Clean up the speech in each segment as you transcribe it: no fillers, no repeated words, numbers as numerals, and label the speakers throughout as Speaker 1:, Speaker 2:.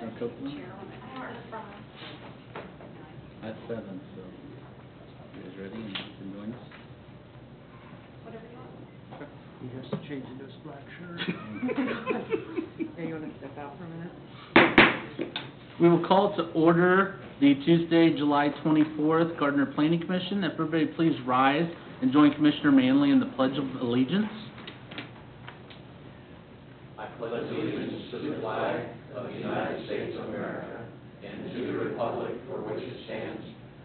Speaker 1: Commissioner Copeland? At 7, so you guys ready and you can join us?
Speaker 2: He has to change into his black shirt.
Speaker 3: Hey, you want to step out for a minute?
Speaker 1: We will call to order the Tuesday, July 24th Gardner Planning Commission. If everybody please rise and join Commissioner Manley in the Pledge of Allegiance.
Speaker 4: I pledge allegiance to the flag of the United States of America and to the republic for which it stands,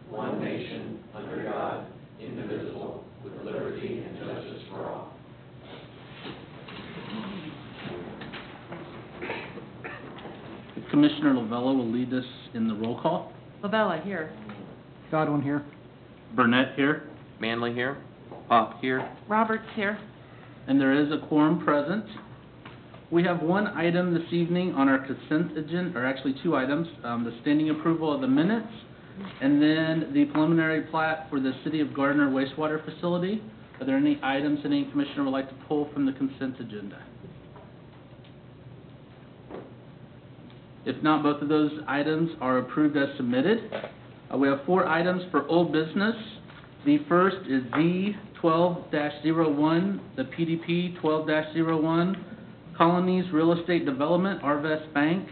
Speaker 4: one nation, under God, indivisible, with liberty and justice for all.
Speaker 1: Commissioner Lavella will lead us in the roll call.
Speaker 3: Lavella, here.
Speaker 2: Godwin here.
Speaker 1: Burnett here,
Speaker 5: Manley here. Pop here.
Speaker 3: Roberts, here.
Speaker 1: and there is a quorum present. We have one item this evening on our consent agenda, or actually two items, the standing approval of the minutes, and then the preliminary plat for the City of Gardner wastewater facility. Are there any items any commissioner would like to pull from the consent agenda? If not, both of those items are approved as submitted. We have four items for old business. The first is D12-01, the PDP 12-01, Colonies Real Estate Development, Arvest Bank.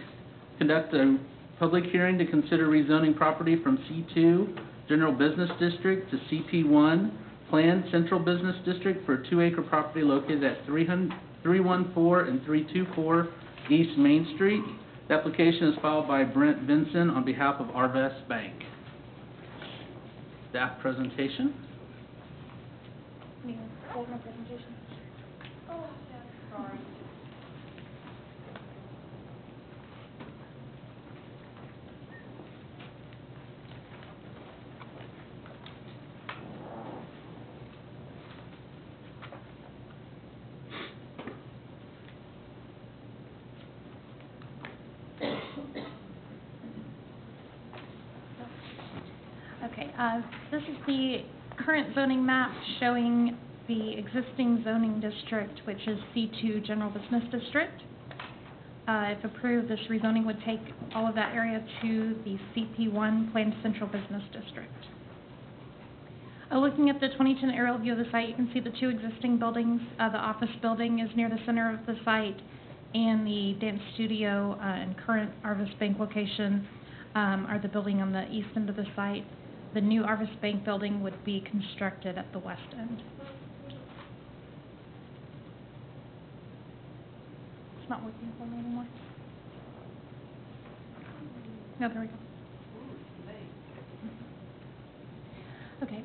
Speaker 1: Conduct a public hearing to consider rezoning property from C2 General Business District to CP1 Planned Central Business District for a 2-acre property located at 314 and 324 East Main Street. The application is filed by Brent Vinson on behalf of Arvest Bank. Staff presentation.
Speaker 6: Okay, this is the current zoning map showing the existing zoning district, which is C2 General Business District. If approved, this rezoning would take all of that area to the CP1 Planned Central Business District. Looking at the 2010 aerial view of the site, you can see the two existing buildings. The office building is near the center of the site, and the dance studio and current Arvest Bank location are the building on the east end of the site. The new Arvest Bank building would be constructed at the west end. It's not working for me anymore. No, there we go. Okay.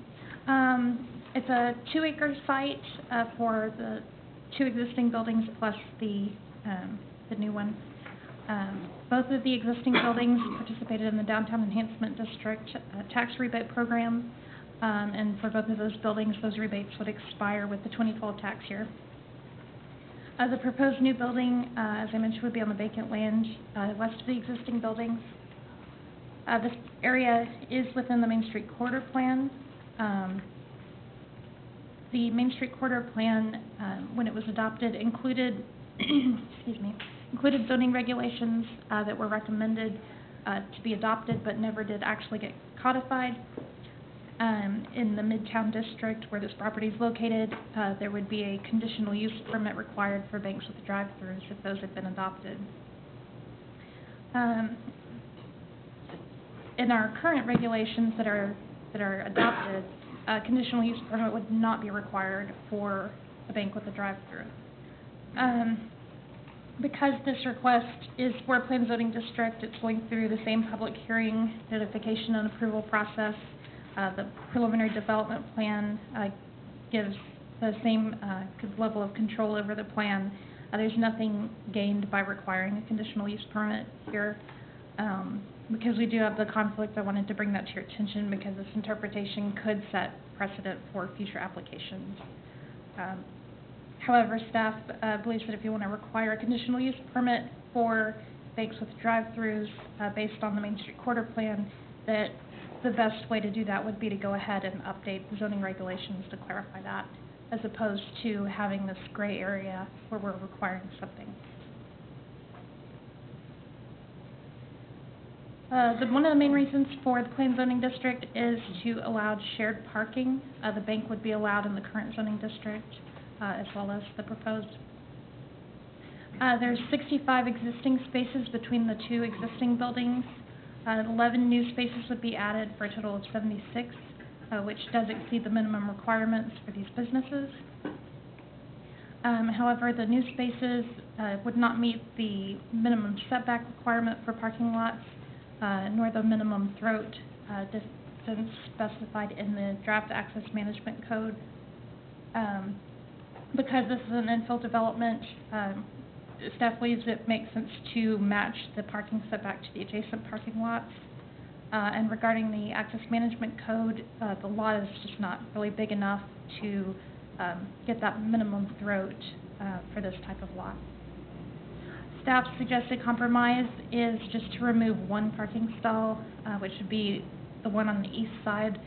Speaker 6: It's a 2-acre site for the two existing buildings plus the new one. Both of the existing buildings participated in the Downtown Enhancement District tax rebate program, and for both of those buildings, those rebates would expire with the 2012 tax year. The proposed new building, as I mentioned, would be on the vacant land west of the existing buildings. This area is within the Main Street Corridor Plan. The Main Street Corridor Plan, when it was adopted, included included zoning regulations that were recommended to be adopted but never did actually get codified. In the Midtown District, where this property is located, there would be a conditional use permit required for banks with drive-throughs if those had been adopted. In our current regulations that are adopted, a conditional use permit would not be required for a bank with a drive-through. Because this request is for a planned zoning district, it's going through the same public hearing, notification, and approval process. The preliminary development plan gives the same level of control over the plan. There's nothing gained by requiring a conditional use permit here. Because we do have the conflict, I wanted to bring that to your attention because this interpretation could set precedent for future applications. However, staff believes that if you want to require a conditional use permit for banks with drive-throughs based on the Main Street Corridor Plan, that the best way to do that would be to go ahead and update the zoning regulations to clarify that, as opposed to having this gray area where we're requiring something. One of the main reasons for the planned zoning district is to allow shared parking. The bank would be allowed in the current zoning district, as well as the proposed. There's 65 existing spaces between the two existing buildings. 11 new spaces would be added for a total of 76, which does exceed the minimum requirements for these businesses. However, the new spaces would not meet the minimum setback requirement for parking lots, nor the minimum throat distance specified in the draft access management code. Because this is an infill development, staff believes it makes sense to match the parking setback to the adjacent parking lots. And regarding the access management code, the lot is just not really big enough to get that minimum throat for this type of lot. Staff's suggested compromise is just to remove one parking stall, which would be the one on the east side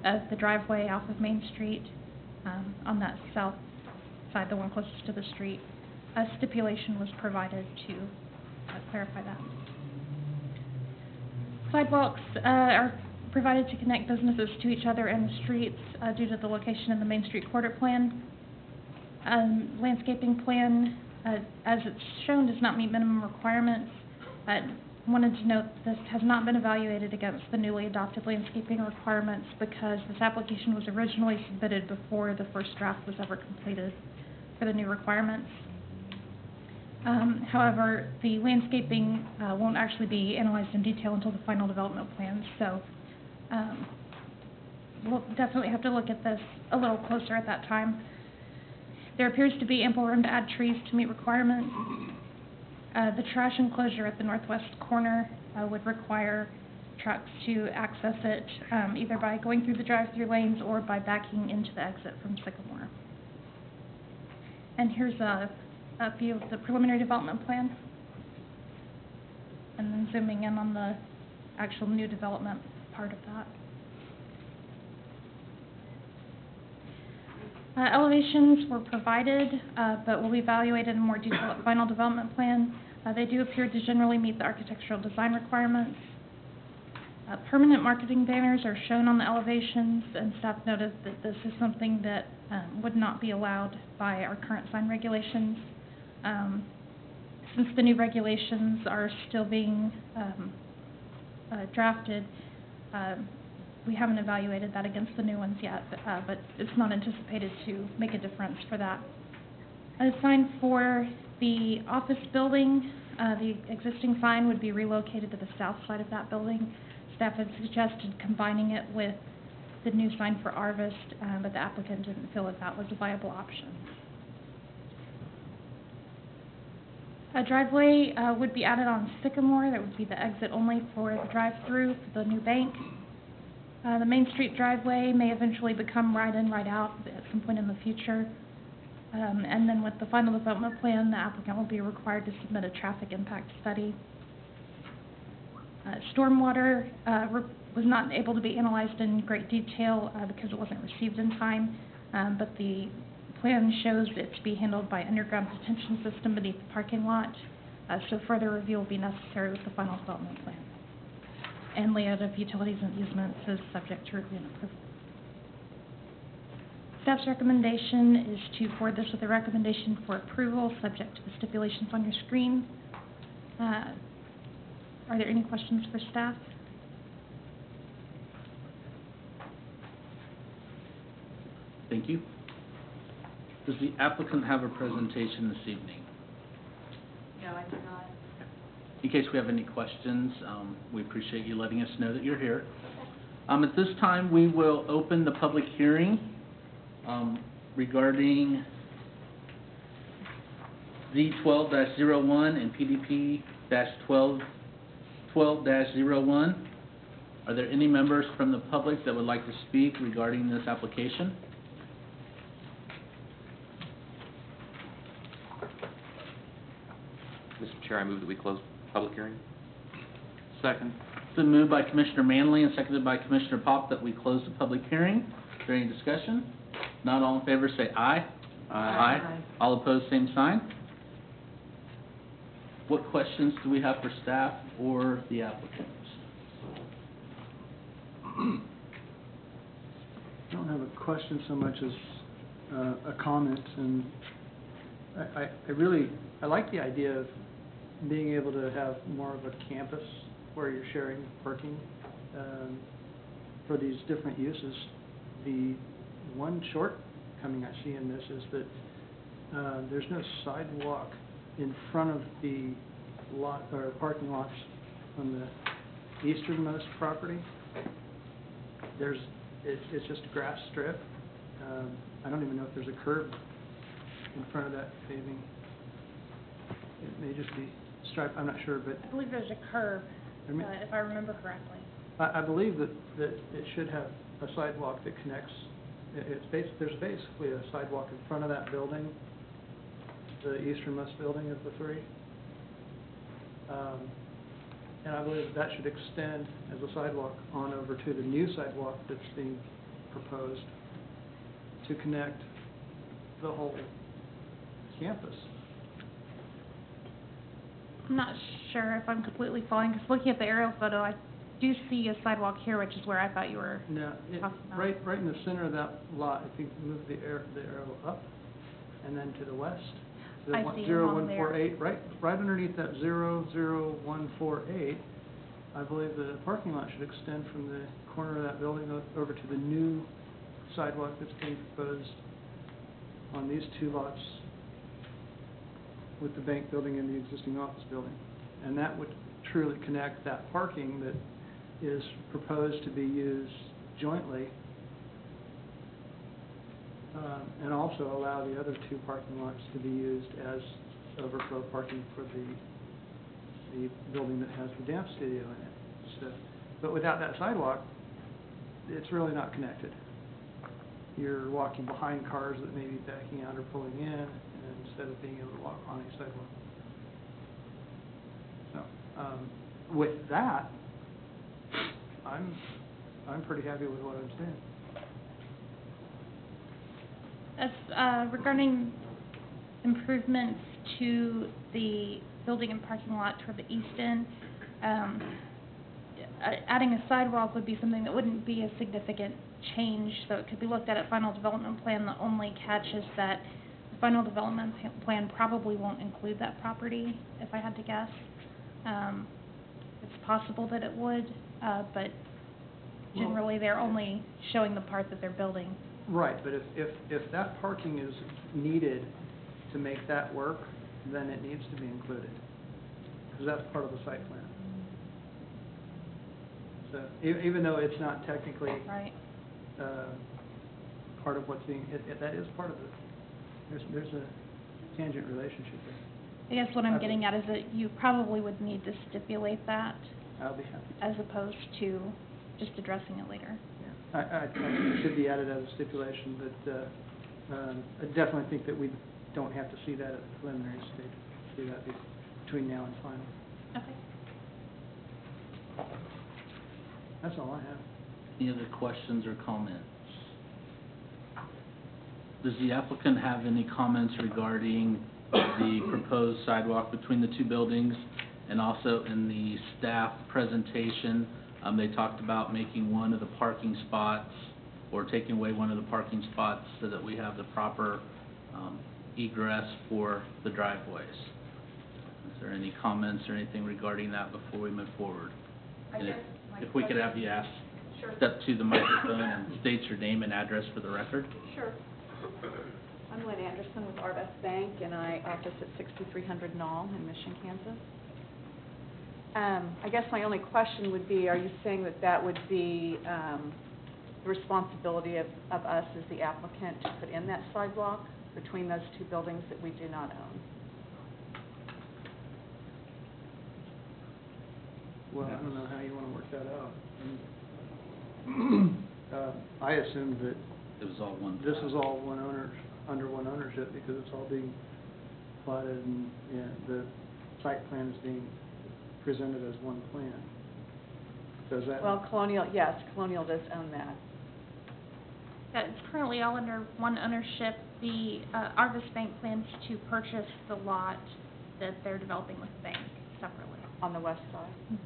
Speaker 6: of the driveway off of Main Street, on that south side, the one closest to the street. A stipulation was provided to clarify that. Sidewalks are provided to connect businesses to each other and the streets due to the location in the Main Street quarter plan. Landscaping plan, as it's shown, does not meet minimum requirements. Wanted to note this has not been evaluated against the newly adopted landscaping requirements because this application was originally submitted before the first draft was ever completed for the new requirements. However, the landscaping won't actually be analyzed in detail until the final development plan, so we'll definitely have to look at this a little closer at that time. There appears to be ample room to add trees to meet requirements. The trash enclosure at the northwest corner would require trucks to access it either by going through the drive-through lanes or by backing into the exit from Sycamore. And here's a view of the preliminary development plan, and then zooming in on the actual new development part of that. Elevations were provided, but will be evaluated in more detail at final development plan. They do appear to generally meet the architectural design requirements. Permanent marketing banners are shown on the elevations, and staff noted that this is something that would not be allowed by our current sign regulations. Since the new regulations are still being drafted, we haven't evaluated that against the new ones yet, but it's not anticipated to make a difference for that. A sign for the office building, the existing sign would be relocated to the south side of that building. Staff had suggested combining it with the new sign for Arvist, but the applicant didn't feel that that was a viable option. A driveway would be added on Sycamore. That would be the exit only for the drive-through for the new bank. The Main Street driveway may eventually become right in, right out at some point in the future. And then with the final development plan, the applicant will be required to submit a traffic impact study. Stormwater was not able to be analyzed in great detail because it wasn't received in time, but the plan shows it to be handled by underground detention system beneath the parking lot, so further review will be necessary with the final development plan. And layout of utilities and easements is subject to review and approval. Staff's recommendation is to forward this with a recommendation for approval, subject to the stipulations on your screen. Are there any questions for staff?
Speaker 1: Thank you. Does the applicant have a presentation this evening?
Speaker 3: No, I do not.
Speaker 1: In case we have any questions, we appreciate you letting us know that you're here. At this time, we will open the public hearing regarding Z12-01 and PDP-12-01. Are there any members from the public that would like to speak regarding this application?
Speaker 5: Mr. Chair, I move that we close the public hearing.
Speaker 1: Second. It's been moved by Commissioner Manley and seconded by Commissioner Pop that we close the public hearing. Is there any discussion? Not all in favor, say aye.
Speaker 3: Aye.
Speaker 1: All opposed, same sign. What questions do we have for staff or the applicants?
Speaker 2: I don't have a question so much as a comment, and I like the idea of being able to have more of a campus where you're sharing parking for these different uses. The one shortcoming I see in this is that there's no sidewalk in front of the lot or parking lots on the easternmost property. It's just a grass strip. I don't even know if there's a curb in front of that paving. It may just be striped, I'm not sure, but
Speaker 6: I believe there's a curb, if I remember correctly.
Speaker 2: I believe that it should have a sidewalk that connects. There's basically a sidewalk in front of that building, the easternmost building of the three. And I believe that should extend as a sidewalk on over to the new sidewalk that's being proposed to connect the whole campus.
Speaker 6: I'm not sure if I'm completely following, because looking at the aerial photo, I do see a sidewalk here, which is where I thought you were
Speaker 2: Now,
Speaker 6: talking about.
Speaker 2: right in the center of that lot, if you move the arrow up and then to the west, the
Speaker 6: I see, along there.
Speaker 2: 0148, right underneath that 00148, I believe the parking lot should extend from the corner of that building over to the new sidewalk that's being proposed on these two lots with the bank building and the existing office building. And that would truly connect that parking that is proposed to be used jointly, and also allow the other two parking lots to be used as overflow parking for the building that has the dance studio in it. So, but without that sidewalk, it's really not connected. You're walking behind cars that may be backing out or pulling in, instead of being able to walk on a sidewalk. So, with that, I'm pretty happy with what I'm seeing.
Speaker 6: As regarding improvements to the building and parking lot toward the east end, adding a sidewalk would be something that wouldn't be a significant change, so it could be looked at final development plan. The only catch is that the final development plan probably won't include that property, if I had to guess. It's possible that it would, but generally they're only showing the part that they're building.
Speaker 2: Right, but if that parking is needed to make that work, then it needs to be included, because that's part of the site plan. So even though it's not technically
Speaker 6: Right.
Speaker 2: Part of what's being, that is part of it. There's a tangent relationship there.
Speaker 6: I guess what I'm getting at is that you probably would need to stipulate that
Speaker 2: I'll be happy.
Speaker 6: as opposed to just addressing it later.
Speaker 2: Yeah. I think it should be added as a stipulation, but I definitely think that we don't have to see that at the preliminary stage. See that between now and final.
Speaker 6: Okay.
Speaker 2: That's all I have.
Speaker 1: Any other questions or comments? Does the applicant have any comments regarding the proposed sidewalk between the two buildings? And also in the staff presentation, they talked about making one of the parking spots or taking away one of the parking spots so that we have the proper egress for the driveways. Is there any comments or anything regarding that before we move forward? And if we could have you ask, step to the microphone and state your name and address for the record.
Speaker 3: Sure. I'm Lynn Anderson with Arvest Bank, and I office at 6300 Knoll in Mission, Kansas. I guess my only question would be, are you saying that that would be the responsibility of us as the applicant to put in that sidewalk between those two buildings that we do not own?
Speaker 2: Well, I don't know how you want to work that out. I assumed that
Speaker 1: It was all one.
Speaker 2: this is all under one ownership, because it's all being plotted and, yeah, the site plan is being presented as one plan. Does that?
Speaker 3: Well, Colonial does own that.
Speaker 6: Yeah, it's currently all under one ownership. The Arvest Bank plans to purchase the lot that they're developing with the bank separately.
Speaker 3: On the west side.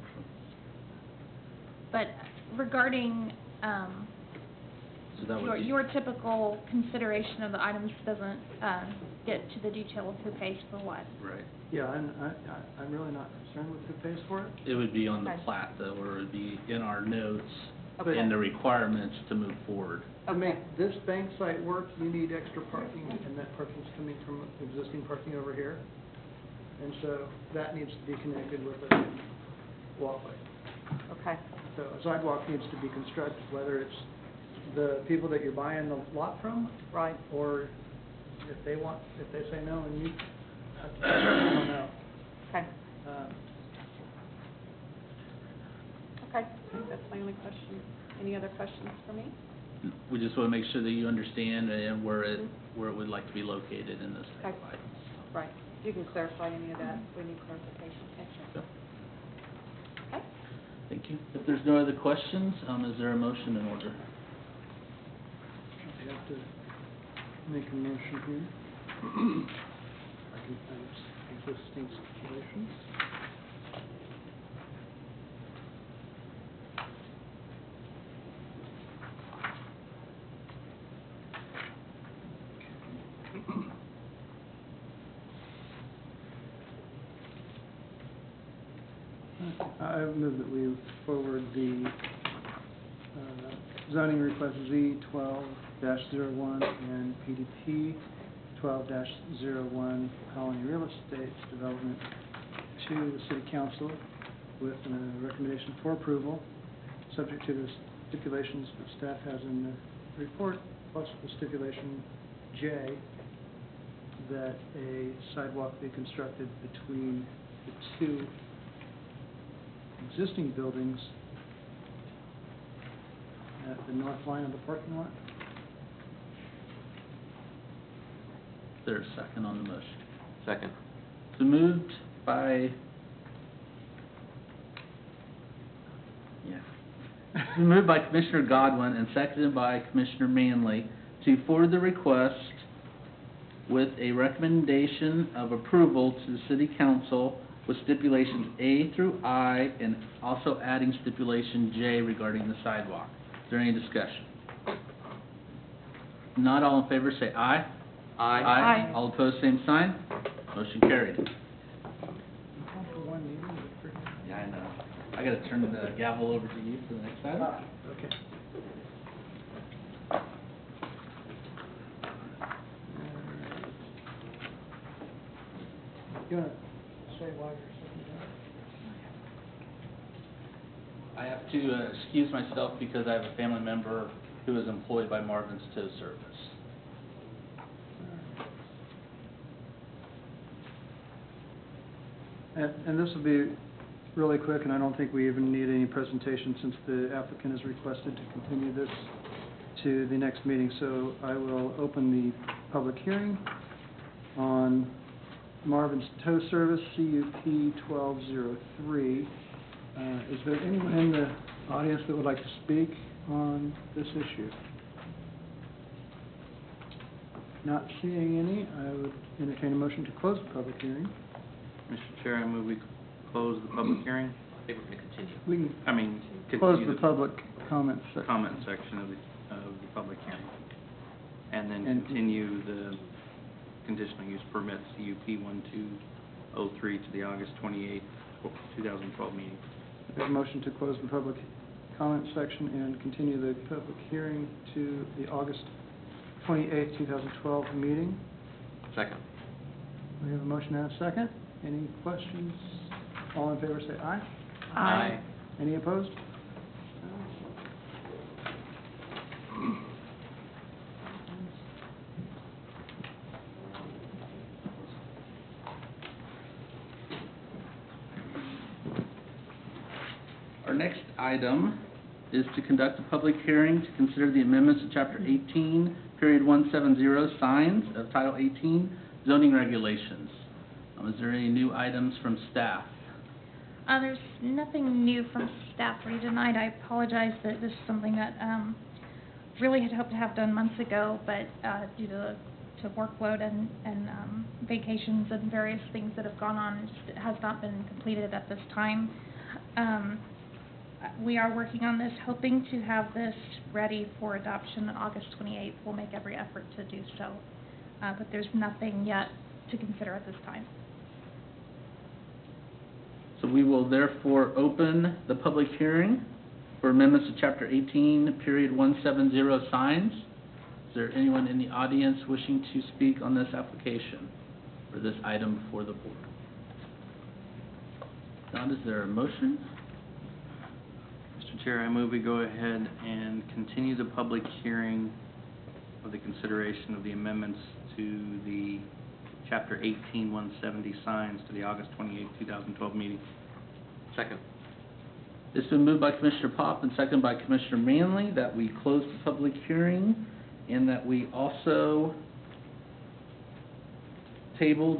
Speaker 6: But regarding,
Speaker 1: So that would be.
Speaker 6: your typical consideration of the items doesn't, get to the detail of who pays for what.
Speaker 1: Right.
Speaker 2: Yeah, I'm really not concerned with who pays for it.
Speaker 1: It would be on the
Speaker 3: Okay.
Speaker 1: plat, though, or it would be in our notes,
Speaker 3: Okay.
Speaker 1: in the requirements to move forward.
Speaker 2: To make
Speaker 3: Okay.
Speaker 2: this bank site work, you need extra parking, and that parking's coming from existing parking over here. And so that needs to be connected with a walkway.
Speaker 3: Okay,
Speaker 2: So a sidewalk needs to be constructed, whether it's the people that you're buying the lot from,
Speaker 3: right,
Speaker 2: or if they say no, and you, I don't know.
Speaker 3: okay,
Speaker 2: Um,
Speaker 3: okay. I think that's my only question. Any other questions for me?
Speaker 1: We just want to make sure that you understand and where it would like to be located in this
Speaker 3: Okay.
Speaker 1: items.
Speaker 3: Right. You can clarify any of that if we need clarification. Excellent. Okay.
Speaker 1: Thank you. If there's no other questions, is there a motion in order?
Speaker 2: I have to make a motion here. Existing stipulations. I move that we forward the zoning request Z12-01 and PDP 12-01 Colony Real Estate Development to the City Council with a recommendation for approval, subject to the stipulations that staff has in the report, plus the stipulation J, that a sidewalk be constructed between the two existing buildings at the north line of the parking lot.
Speaker 1: Is there a second on the motion?
Speaker 5: Second.
Speaker 1: So moved by, moved by Commissioner Godwin and seconded by Commissioner Manley to forward the request with a recommendation of approval to the City Council with stipulations A through I and also adding stipulation J regarding the sidewalk. Is there any discussion? Not all in favor, say aye.
Speaker 5: Aye.
Speaker 3: Aye.
Speaker 1: All opposed, same sign. Motion carried. Yeah, I know. I gotta turn the gavel over to you for the next item.
Speaker 2: Okay. You want to say why you're second
Speaker 1: I have to excuse myself because I have a family member who is employed by Marvin's Tow Service.
Speaker 2: And this will be really quick, and I don't think we even need any presentation since the applicant has requested to continue this to the next meeting. So I will open the public hearing on Marvin's Tow Service, CUP 1203. Is there anyone in the audience that would like to speak on this issue? Not seeing any, I would entertain a motion to close the public hearing.
Speaker 7: Mr. Chair, I move we close the public hearing.
Speaker 5: I think we're going to continue.
Speaker 2: We can
Speaker 7: I mean,
Speaker 2: close
Speaker 7: continue
Speaker 2: the public comment section.
Speaker 7: comment section of the public hearing. And then
Speaker 2: And-
Speaker 7: continue the conditional use permit CUP 1203 to the August 28th, 2012 meeting.
Speaker 2: There's a motion to close the public comment section and continue the public hearing to the August 28th, 2012 meeting.
Speaker 5: Second.
Speaker 2: We have a motion and a second. Any questions? All in favor say aye.
Speaker 5: Aye.
Speaker 2: Any opposed?
Speaker 1: Our next item is to conduct a public hearing to consider the amendments to Chapter 18, Period 170, Signs of Title 18, Zoning Regulations. Is there any new items from staff?
Speaker 6: There's nothing new from staff for you tonight. I apologize that this is something that, really had hoped to have done months ago, but, due to workload and vacations and various things that have gone on, it has not been completed at this time. we are working on this, hoping to have this ready for adoption on August 28th. We'll make every effort to do so, but there's nothing yet to consider at this time.
Speaker 1: So we will therefore open the public hearing for amendments to Chapter 18, Period 170 signs. Is there anyone in the audience wishing to speak on this application or this item before the board? Not, is there a motion?
Speaker 7: Mr. Chair, I move we go ahead and continue the public hearing of the consideration of the amendments to the Chapter 18, 170 signs to the August 28, 2012 meeting.
Speaker 5: Second.
Speaker 1: It's been moved by Commissioner Pop and seconded by Commissioner Manley that we close the public hearing and that we also table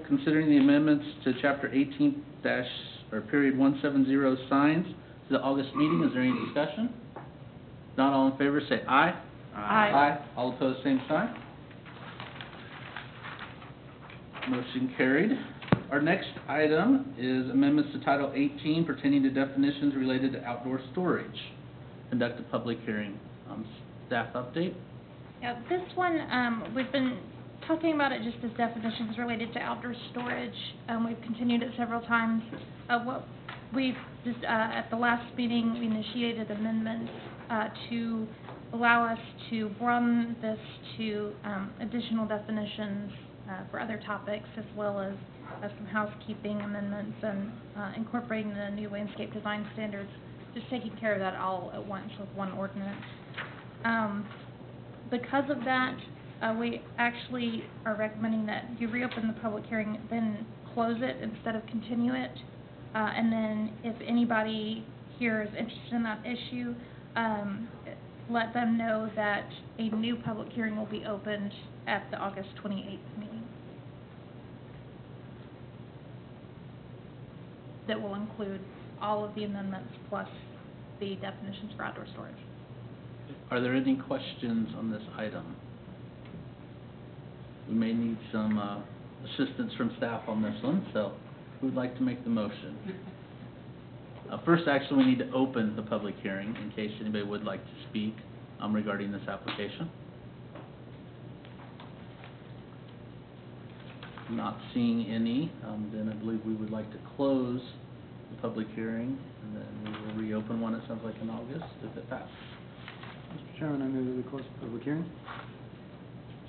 Speaker 1: considering the amendments to Chapter 18 Period 170 signs to the August meeting. Is there any discussion? Not all in favor, say aye.
Speaker 6: Aye.
Speaker 1: All opposed, same sign. Motion carried. Our next item is amendments to Title 18 pertaining to definitions related to outdoor storage. Conduct a public hearing. Staff update?
Speaker 6: Yeah, this one, we've been talking about it just as definitions related to outdoor storage. We've continued it several times. At the last meeting, we initiated amendments to allow us to broaden this to additional definitions for other topics, as well as some housekeeping amendments and incorporating the new landscape design standards, just taking care of that all at once with one ordinance. Because of that, we actually are recommending that you reopen the public hearing, then close it instead of continue it. And then if anybody here is interested in that issue, let them know that a new public hearing will be opened at the August 28th meeting. That will include all of the amendments plus the definitions for outdoor storage.
Speaker 1: Are there any questions on this item? We may need some assistance from staff on this one, so who would like to make the motion? First, actually, we need to open the public hearing in case anybody would like to speak regarding this application. Not seeing any, then I believe we would like to close the public hearing, and then we will reopen one, it sounds like in August, if it passes.
Speaker 2: Mr. Chairman, I move that we close the public hearing.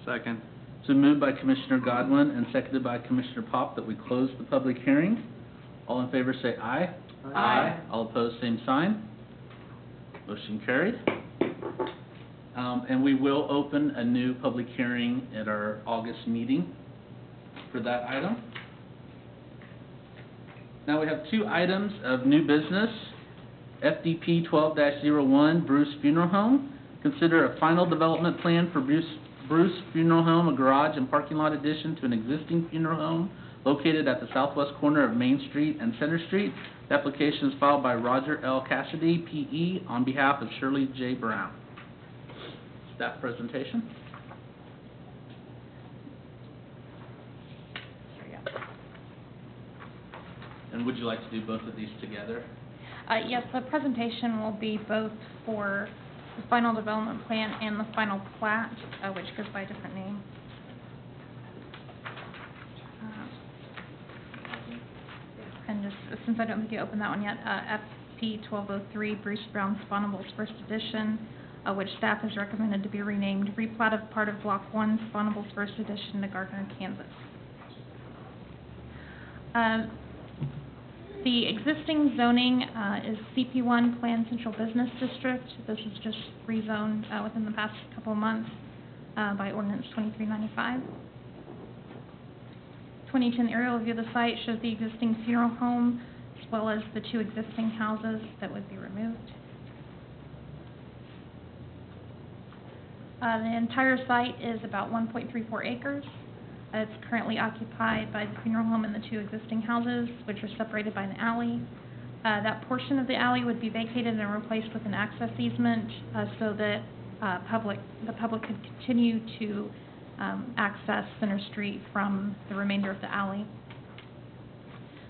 Speaker 7: Second.
Speaker 1: So moved by Commissioner Godwin and seconded by Commissioner Pop that we close the public hearing. All in favor say aye.
Speaker 3: Aye.
Speaker 1: All opposed, same sign. Motion carried. And we will open a new public hearing at our August meeting for that item. Now we have two items of new business. FDP 12-01, Bruce Funeral Home. Consider a final development plan for Bruce Funeral Home, a garage and parking lot addition to an existing funeral home located at the southwest corner of Main Street and Center Street. The application is filed by Roger L. Cassidy, P.E., on behalf of Shirley J. Brown. Staff presentation.
Speaker 6: There you go.
Speaker 1: And would you like to do both of these together?
Speaker 6: Yes, the presentation will be both for the final development plan and the final plat, which goes by a different name. And just, since I don't think you opened that one yet, FP 1203, Bruce Brown Spawnables First Edition, which staff has recommended to be renamed replat of part of Block 1, Spawnables First Edition to Gardner, Kansas. The existing zoning is CP1 Planned Central Business District. This is just rezoned within the past couple of months by Ordinance 2395. 2010 aerial view of the site shows the existing funeral home as well as the two existing houses that would be removed. The entire site is about 1.34 acres. It's currently occupied by the funeral home and the two existing houses, which are separated by an alley. That portion of the alley would be vacated and replaced with an access easement so that the public could continue to access Center Street from the remainder of the alley.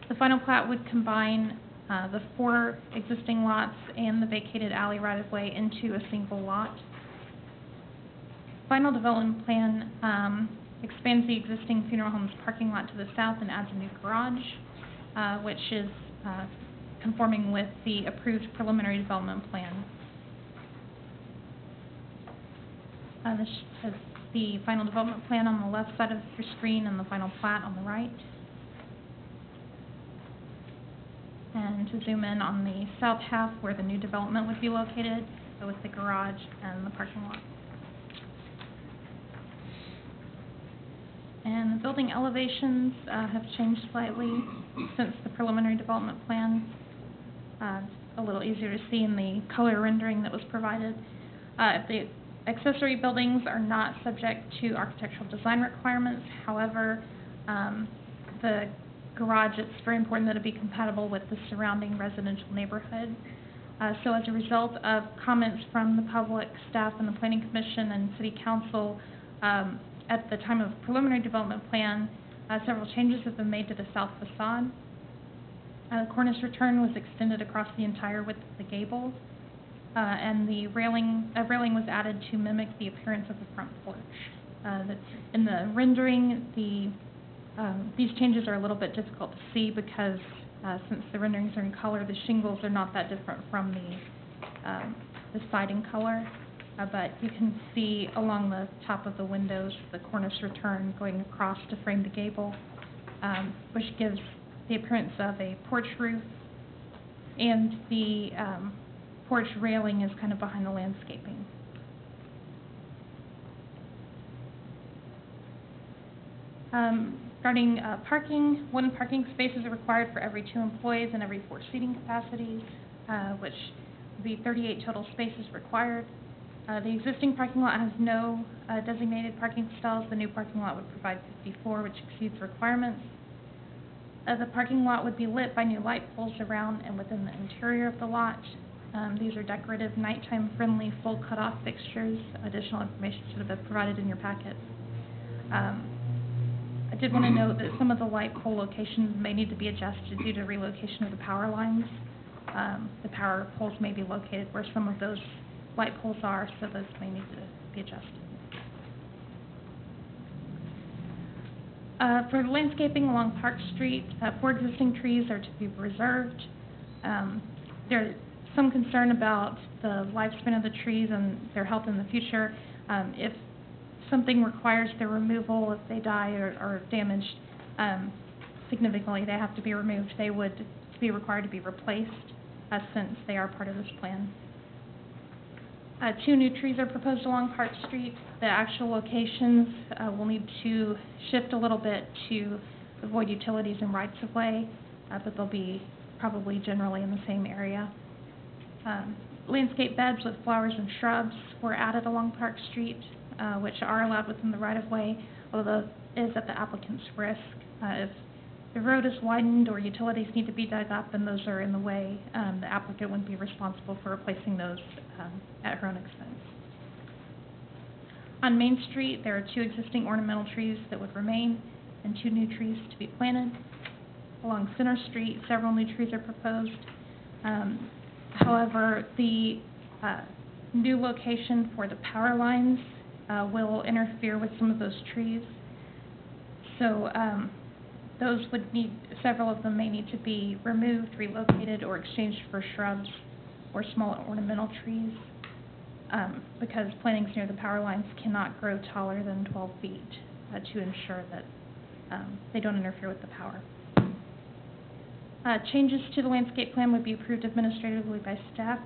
Speaker 6: The final plat would combine the 4 existing lots and the vacated alley right-of-way into a single lot. Final development plan expands the existing funeral home's parking lot to the south and adds a new garage, which is conforming with the approved preliminary development plan. This is the final development plan on the left side of your screen and the final plat on the right. And to zoom in on the south half where the new development would be located, with the garage and the parking lot. And the building elevations have changed slightly since the preliminary development plan. It's a little easier to see in the color rendering that was provided. The accessory buildings are not subject to architectural design requirements. However, the garage, it's very important that it be compatible with the surrounding residential neighborhood. So as a result of comments from the public, staff, and the Planning Commission and City Council, at the time of the preliminary development plan, several changes have been made to the south facade. The cornice return was extended across the entire width of the gable, and the railing was added to mimic the appearance of the front porch. In the rendering, these changes are a little bit difficult to see because since the renderings are in color, the shingles are not that different from the siding color. But you can see along the top of the windows the cornice return going across to frame the gable, which gives the appearance of a porch roof, and the porch railing is kind of behind the landscaping. Regarding parking, 1 parking space is required for every 2 employees and every 4 seating capacities, which would be 38 total spaces required. The existing parking lot has no designated parking stalls. The new parking lot would provide 54, which exceeds requirements. The parking lot would be lit by new light poles around and within the interior of the lot. These are decorative, nighttime friendly, full cutoff fixtures. Additional information should have been provided in your packet. I did want to note that some of the light pole locations may need to be adjusted due to relocation of the power lines. The power poles may be located where some of those light poles are, so those may need to be adjusted. For the landscaping along Park Street, 4 existing trees are to be preserved. There's some concern about the lifespan of the trees and their health in the future. If something requires their removal, if they die or are damaged significantly, they have to be removed. They would be required to be replaced since they are part of this plan. 2 new trees are proposed along Park Street. The actual locations will need to shift a little bit to avoid utilities and rights-of-way, but they'll be probably generally in the same area. Landscape beds with flowers and shrubs were added along Park Street, which are allowed within the right-of-way, although it is at the applicant's risk. If the road is widened or utilities need to be dug up and those are in the way, the applicant wouldn't be responsible for replacing those at her own expense. On Main Street, there are 2 existing ornamental trees that would remain and 2 new trees to be planted. Along Center Street, several new trees are proposed. However, the new location for the power lines will interfere with some of those trees. So those would need, several of them may need to be removed, relocated, or exchanged for shrubs or small ornamental trees because plantings near the power lines cannot grow taller than 12 feet to ensure that they don't interfere with the power. Changes to the landscape plan would be approved administratively by staff.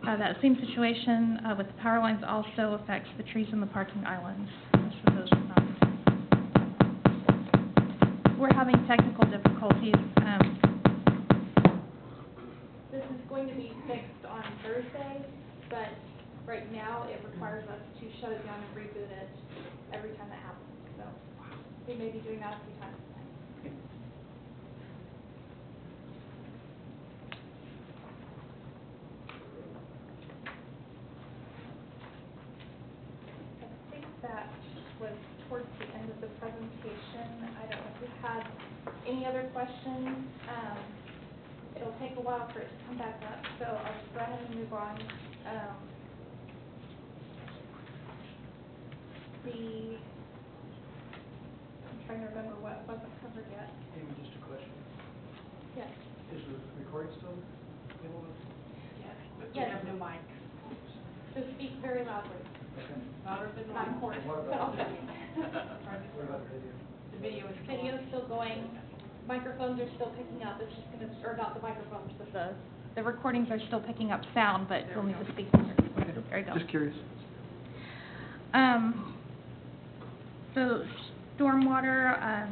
Speaker 6: That same situation with the power lines also affects the trees in the parking islands. So those would not be. We're having technical difficulties.
Speaker 8: This is going to be fixed on Thursday, but right now it requires us to shut it down and reboot it every time that happens. So we may be doing that a few times tonight. I think that was towards the end of the presentation. I don't know if you had any other questions. it'll take a while for it to come back up, so I'll just go ahead and move on. I'm trying to remember what wasn't covered yet.
Speaker 2: Amy, just a question.
Speaker 8: Yes.
Speaker 2: Is the recording still available?
Speaker 8: Yes.
Speaker 3: You have no mic.
Speaker 8: So speak very loudly.
Speaker 2: Okay.
Speaker 3: Louder than
Speaker 8: Not
Speaker 3: normal.
Speaker 8: hoarse,
Speaker 2: What
Speaker 8: but
Speaker 2: about
Speaker 8: also.
Speaker 2: What about the video?
Speaker 3: The video is still
Speaker 8: Video's still going, microphones are still picking up, it's just gonna, or not the microphones, but
Speaker 6: The recordings are still picking up sound, but you'll need to speak. There you go.
Speaker 2: Just curious.
Speaker 6: So stormwater,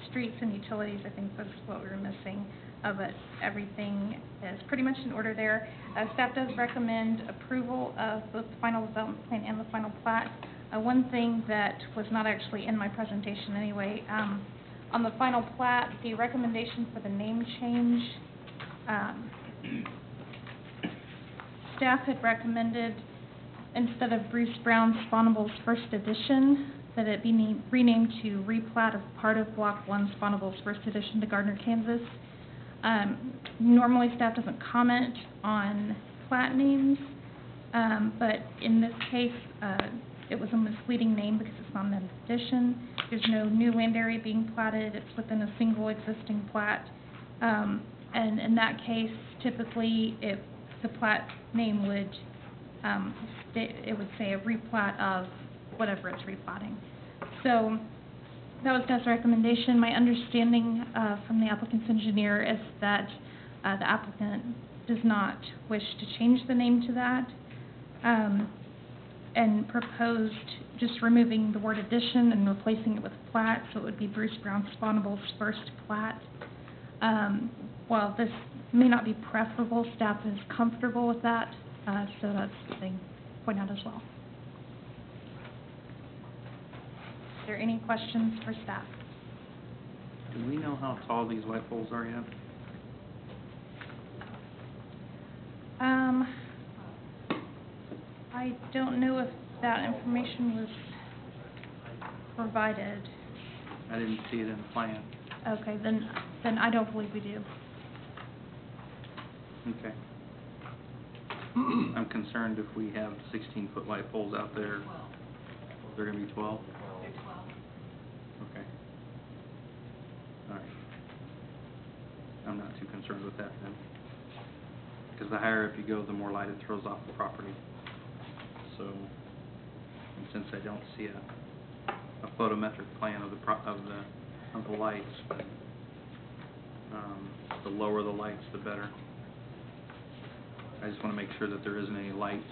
Speaker 6: streets and utilities, I think that's what we were missing. But everything is pretty much in order there. Staff does recommend approval of both the final development plan and the final plat. One thing that was not actually in my presentation anyway, on the final plat, the recommendation for the name change, staff had recommended, instead of Bruce Brown Spawnable's First Edition, that it be renamed to replat of part of Block 1 Spawnable's First Edition to Gardner, Kansas. Normally, staff doesn't comment on plat names, but in this case, it was a misleading name because it's not an addition. There's no new land area being platted. It's within a single existing plat. And in that case, typically, if the plat name would, it would say a replat of whatever it's replatting. So that was staff's recommendation. My understanding from the applicant's engineer is that the applicant does not wish to change the name to that, and proposed just removing the word addition and replacing it with plat, so it would be Bruce Brown Spawnable's first plat. While this may not be preferable, staff is comfortable with that, so that's something to point out as well. Is there any questions for staff?
Speaker 7: Do we know how tall these light poles are yet?
Speaker 6: I don't know if that information was provided.
Speaker 7: I didn't see it in the plan.
Speaker 6: Okay, then I don't believe we do.
Speaker 7: Okay. I'm concerned if we have 16-foot light poles out there, they're gonna be 12?
Speaker 3: They're 12.
Speaker 7: Okay. All right. I'm not too concerned with that then. Because the higher up you go, the more light it throws off the property. So, and since I don't see a photometric plan of the lights, the lower the lights, the better. I just want to make sure that there isn't any light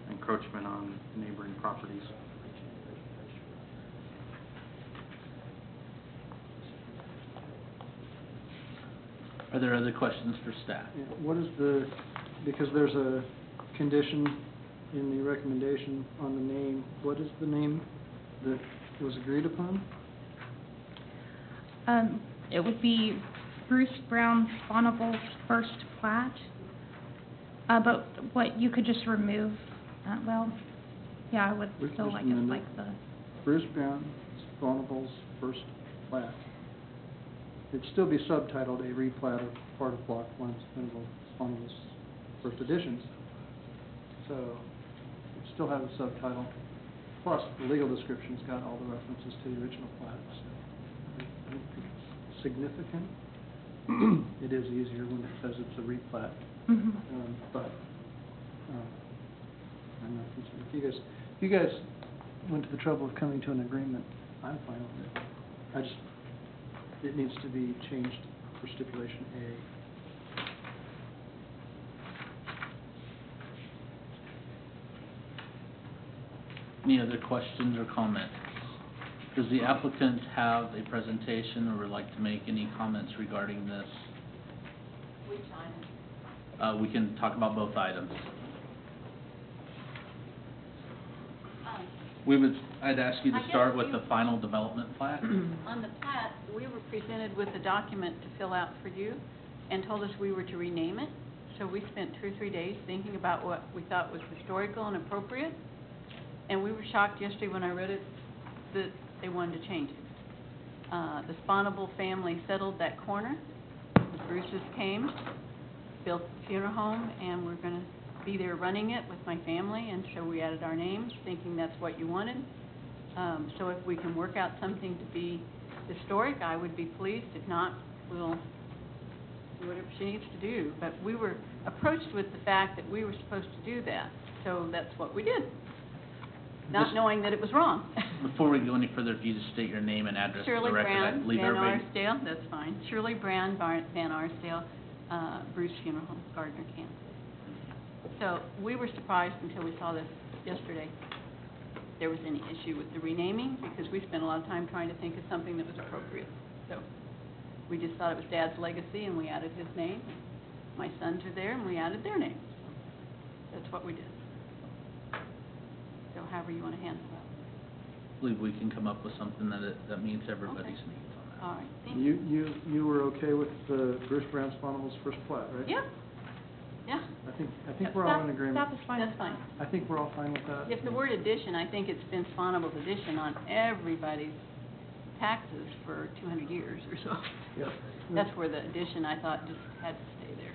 Speaker 7: encroachment on neighboring properties.
Speaker 1: Are there other questions for staff?
Speaker 2: Yeah, what is the, because there's a condition in the recommendation on the name, what is the name that was agreed upon?
Speaker 6: It would be Bruce Brown Spawnable's first plat, but what you could just remove, well, yeah, I would
Speaker 2: We can
Speaker 6: still
Speaker 2: just
Speaker 6: like it
Speaker 2: amend it.
Speaker 6: like the,
Speaker 2: Bruce Brown Spawnable's first plat. It'd still be subtitled a replat of part of Block 1 Spawnable's First Edition. So, it'd still have a subtitle. Plus, the legal description's got all the references to the original plat, so I don't think it's significant. It is easier when it says it's a replat, but I'm not concerned. If you guys went to the trouble of coming to an agreement, I'm fine with it. It needs to be changed for stipulation A.
Speaker 1: Any other questions or comments? Does the applicant have a presentation or would like to make any comments regarding this?
Speaker 3: Which item?
Speaker 1: We can talk about both items. I'd ask you to
Speaker 9: I guess
Speaker 1: start with
Speaker 9: we-
Speaker 1: the final development plat.
Speaker 9: On the plat, we were presented with a document to fill out for you and told us we were to rename it. So we spent 2 or 3 days thinking about what we thought was historical and appropriate. And we were shocked yesterday when I read it that they wanted to change it. The Spawnable family settled that corner. The Bruce's came, built the funeral home, and we're gonna be there running it with my family, and so we added our names, thinking that's what you wanted. So if we can work out something to be historic, I would be pleased. If not, we'll do whatever she needs to do. But we were approached with the fact that we were supposed to do that, so that's what we did, not
Speaker 1: Just-
Speaker 9: knowing that it was wrong.
Speaker 1: Before we go any further, if you just state your name and address for
Speaker 9: Shirley
Speaker 1: the record, I
Speaker 9: Brand,
Speaker 1: leave
Speaker 9: Van
Speaker 1: everybody.
Speaker 9: Arsdale, that's fine. Shirley Brand, Van Arsdale, Bruce Funeral Home, Gardner, Kansas. So we were surprised until we saw this yesterday. There was any issue with the renaming, because we spent a lot of time trying to think of something that was appropriate. So we just thought it was Dad's legacy, and we added his name. My sons are there, and we added their names. That's what we did. So however you want to handle that.
Speaker 1: I believe we can come up with something that meets everybody's
Speaker 9: Okay.
Speaker 1: needs on that.
Speaker 9: All right, thank you.
Speaker 2: You were okay with Bruce Brown Sponnell's first plat, right?
Speaker 9: Yeah, yeah,
Speaker 2: I think we're all in agreement.
Speaker 6: That was fine.
Speaker 9: that's fine.
Speaker 2: I think we're all fine with that.
Speaker 9: If the word addition, I think it's been Sponnable's addition on everybody's taxes for 200 years or so.
Speaker 2: Yep.
Speaker 9: That's where the addition, I thought, just had to stay there.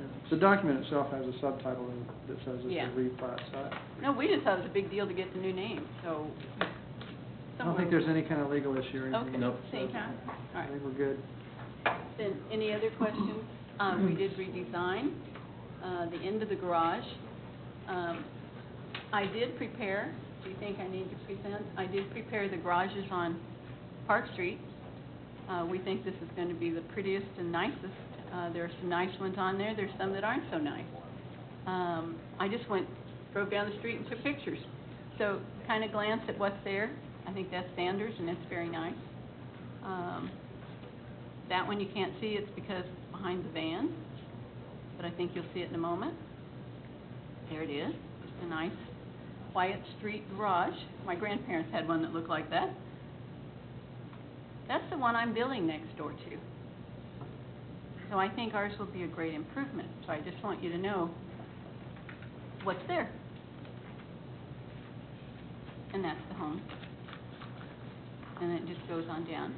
Speaker 2: Yeah. The document itself has a subtitle that says it's
Speaker 9: Yeah.
Speaker 2: a replat, so
Speaker 9: No, we just thought it was a big deal to get the new name, so.
Speaker 2: I don't think there's any kind of legal issue or anything.
Speaker 9: Okay,
Speaker 1: Nope.
Speaker 9: thank you. All
Speaker 2: I
Speaker 9: right,
Speaker 2: think we're good.
Speaker 9: then, any other questions? We did redesign, the end of the garage. I did prepare, do you think I need to present? I did prepare the garages on Park Street. We think this is going to be the prettiest and nicest. There are some nice ones on there, there's some that aren't so nice. I just drove down the street and took pictures. So, kind of glanced at what's there. I think that's Sanders, and it's very nice. That one you can't see, it's because it's behind the van, but I think you'll see it in a moment. There it is, just a nice, quiet street garage. My grandparents had one that looked like that. That's the one I'm building next door to. So I think ours will be a great improvement, so I just want you to know what's there. And that's the home. And then it just goes on down.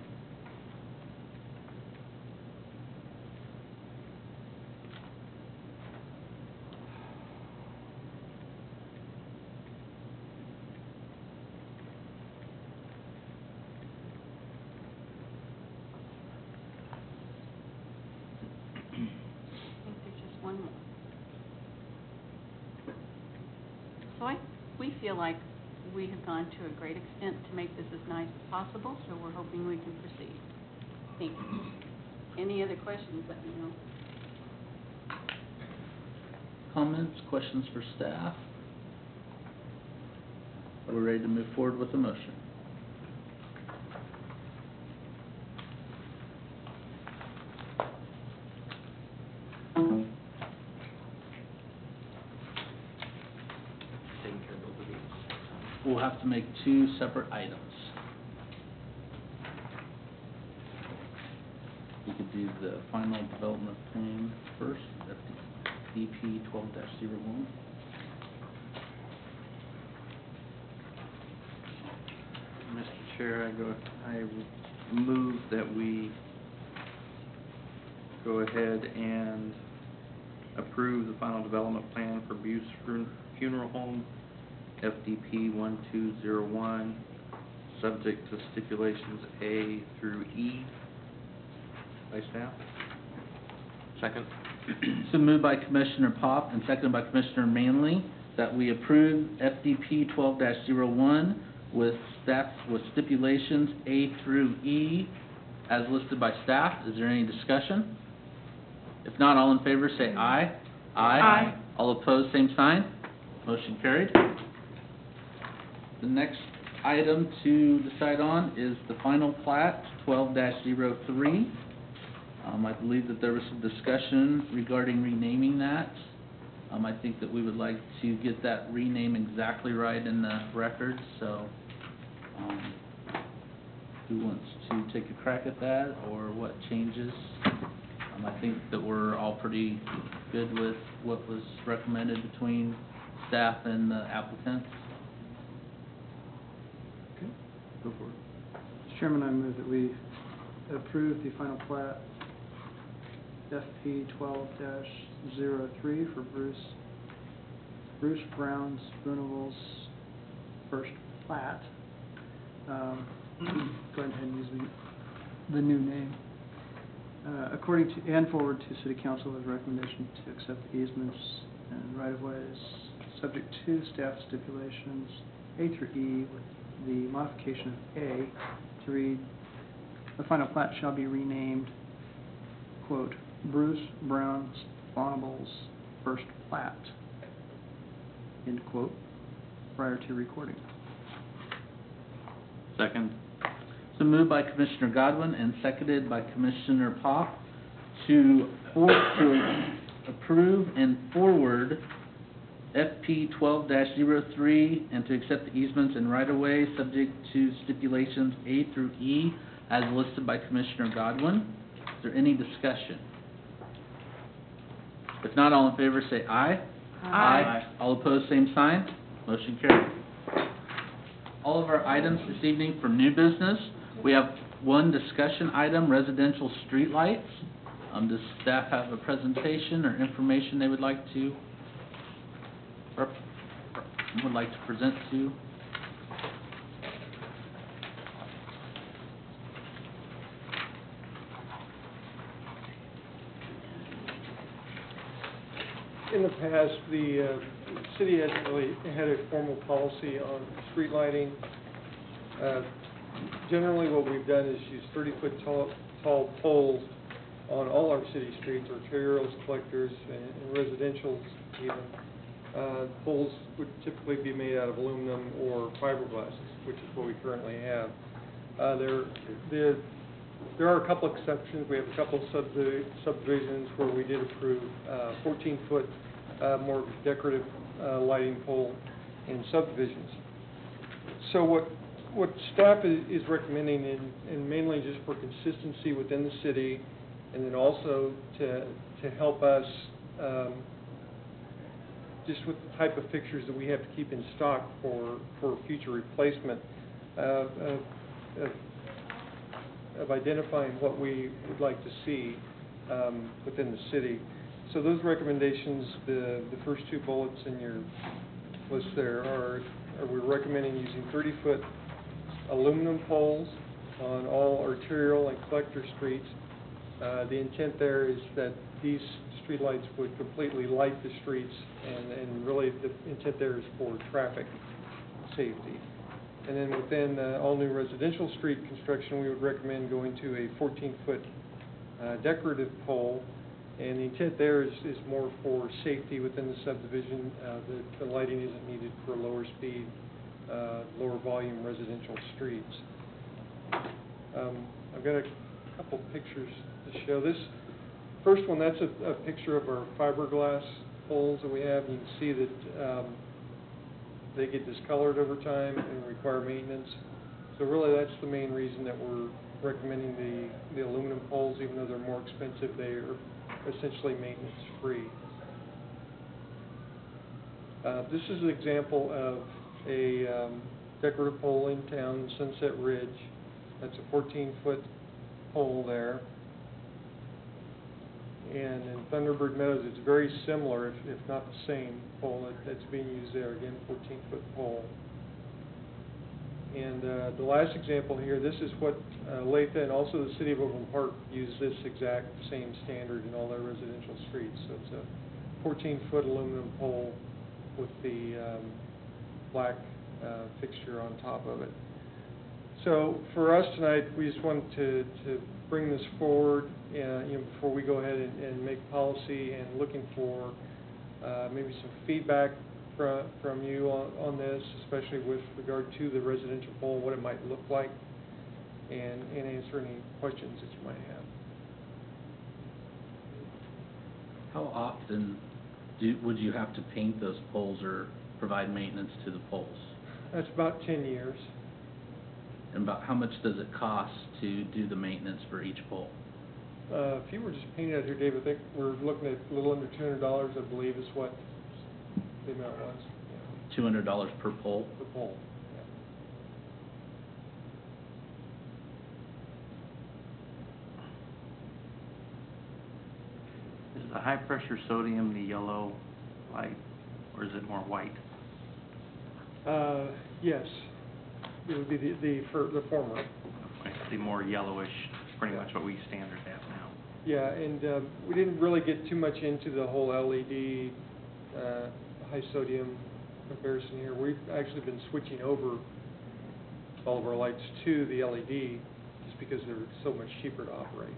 Speaker 9: I think there's just one more. So we feel like we have gone to a great extent to make this as nice as possible, so we're hoping we can proceed. Thank you. Any other questions, let me know.
Speaker 1: Comments, questions for staff? We're ready to move forward with the motion.
Speaker 5: Taking care of both of these.
Speaker 1: We'll have to make two separate items. We could do the final development plan first, FDP 12-01.
Speaker 7: Mr. Chair, I move that we go ahead and approve the final development plan for Buse Funeral Home, FDP 1201, subject to stipulations A through E by staff.
Speaker 5: Second?
Speaker 1: So moved by Commissioner Pop and seconded by Commissioner Manley that we approve FDP 12-01 with stipulations A through E as listed by staff. Is there any discussion? If not, all in favor say aye.
Speaker 6: Aye.
Speaker 1: All opposed, same sign. Motion carried. The next item to decide on is the final plat, 12-03. I believe that there was some discussion regarding renaming that. I think that we would like to get that rename exactly right in the record, so, who wants to take a crack at that, or what changes? I think that we're all pretty good with what was recommended between staff and the applicants.
Speaker 2: Okay, go for it. Mr. Chairman, I move that we approve the final plat FP 12-03 for Bruce Brown Spoonables first plat. Go ahead and use the new name. According to, and forward to City Council with recommendation to accept the easements and right-of-ways, subject to staff stipulations A through E, with the modification of A to read, the final plat shall be renamed, quote, Bruce Brown Spawnables First Plat, end quote, prior to recording.
Speaker 7: Second.
Speaker 1: So moved by Commissioner Godwin and seconded by Commissioner Pop to approve and forward FP 12-03 and to accept the easements and right-of-way subject to stipulations A through E as listed by Commissioner Godwin. Is there any discussion? If not, all in favor say aye.
Speaker 3: Aye.
Speaker 1: All opposed, same sign. Motion carried. All of our items this evening for new business. We have one discussion item, residential streetlights. Does staff have a presentation or information they would like to present to?
Speaker 10: In the past, the city hasn't really had a formal policy on street lighting. Generally, what we've done is use 30-foot tall poles on all our city streets, arterials, collectors, and residentials even. Poles would typically be made out of aluminum or fiberglass, which is what we currently have. There are a couple exceptions. We have a couple subdivisions where we did approve 14-foot more decorative lighting pole in subdivisions. So what staff is recommending, and mainly just for consistency within the city, and then also to help us just with the type of fixtures that we have to keep in stock for future replacement, of identifying what we would like to see within the city. So those recommendations, the first two bullets in your list there are we're recommending using 30-foot aluminum poles on all arterial and collector streets. The intent there is that these streetlights would completely light the streets, and really the intent there is for traffic safety. And then within all new residential street construction, we would recommend going to a 14-foot decorative pole. And the intent there is more for safety within the subdivision. The lighting isn't needed for lower speed, lower volume residential streets. I've got a couple pictures to show. This first one, that's a picture of our fiberglass poles that we have. You can see that they get discolored over time and require maintenance. So really that's the main reason that we're recommending the aluminum poles. Even though they're more expensive, they are essentially maintenance free. This is an example of a decorative pole in town, Sunset Ridge. That's a 14-foot pole there. And in Thunderbird Meadows, it's very similar, if not the same pole that's being used there. Again, 14-foot pole. And the last example here, this is what Latha and also the City of Overland Park use this exact same standard in all their residential streets. So it's a 14-foot aluminum pole with the black fixture on top of it. So for us tonight, we just wanted to bring this forward, before we go ahead and make policy, and looking for maybe some feedback from you on this, especially with regard to the residential pole, what it might look like, and answer any questions that you might have.
Speaker 1: How often would you have to paint those poles or provide maintenance to the poles?
Speaker 10: That's about 10 years.
Speaker 1: And about how much does it cost to do the maintenance for each pole?
Speaker 10: If you were just painting out here, Dave, I think we're looking at a little under $200, I believe, is what the amount was. Yeah.
Speaker 1: $200 per pole?
Speaker 10: Per pole, yeah.
Speaker 7: the high-pressure sodium the yellow light, or is it more white?
Speaker 10: Yes, it would be the former.
Speaker 7: Okay, the more yellowish, pretty much what we standard have now.
Speaker 10: Yeah, and we didn't really get too much into the whole LED high sodium comparison here. We've actually been switching over all of our lights to the LED just because they're so much cheaper to operate.